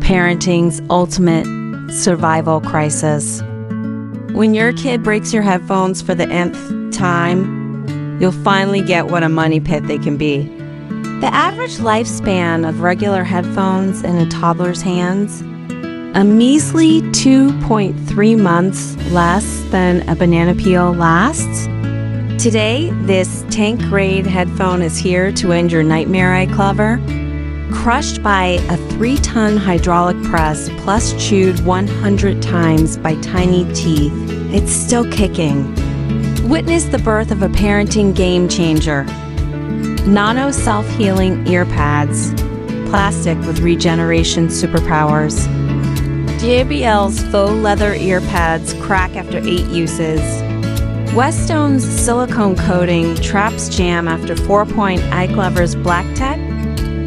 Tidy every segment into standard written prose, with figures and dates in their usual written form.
parenting's ultimate survival crisis. When your kid breaks your headphones for the nth time, you'll finally get what a money pit they can be. The average lifespan of regular headphones in a toddler's hands, a measly 2.3 months less than a banana peel lasts. Today, this tank-grade headphone is here to end your nightmare, iClever. Crushed by a 3-ton hydraulic press plus chewed 100 times by tiny teeth, it's still kicking. Witness the birth of a parenting game changer. Nano self-healing Earpads, plastic with regeneration superpowers. JBL's faux-leather Earpads crack after 8 uses. Westone's silicone coating traps jam after 4-point iClever's black tech.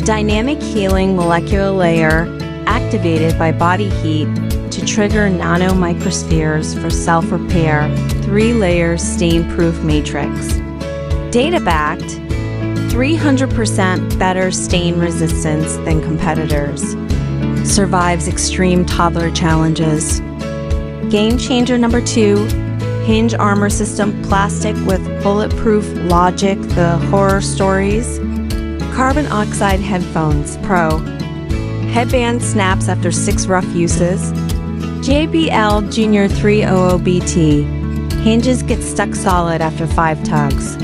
Dynamic healing molecular layer activated by body heat to trigger nano microspheres for self-repair, 3-layer stain-proof matrix. Data-backed, 300% better stain resistance than competitors. Survives extreme toddler challenges. Game changer number 2, Hinge armor system plastic with bulletproof logic, the horror stories. Carbon oxide headphones Pro. Headband snaps after 6 rough uses. JBL Junior 300BT. Hinges get stuck solid after 5 tugs.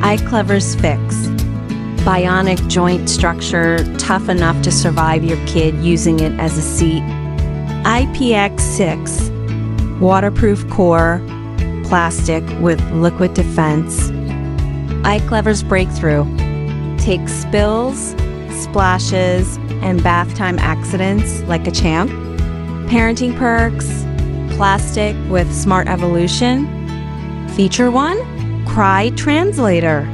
iClever's Fix. Bionic joint structure tough enough to survive your kid using it as a seat. IPX6. Waterproof core. Plastic with liquid defense. iClever's breakthrough. Take spills, splashes, and bath time accidents like a champ. Parenting perks, plastic with smart evolution. Feature 1, Cry Translator.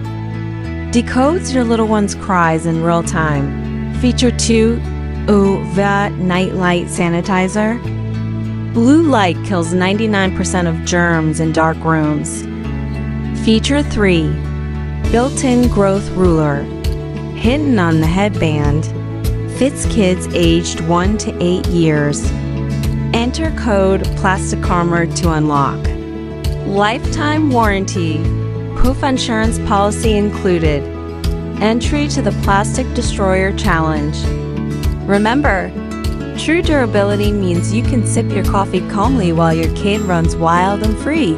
Decodes your little one's cries in real time. Feature 2, UV Nightlight Sanitizer. Blue light kills 99% of germs in dark rooms. Feature 3, Built-in Growth Ruler. Hidden on the headband, fits kids aged 1 to 8 years. Enter code PLASTICARMOR to unlock. Lifetime warranty, proof insurance policy included. Entry to the Plastic Destroyer Challenge. Remember, true durability means you can sip your coffee calmly while your kid runs wild and free.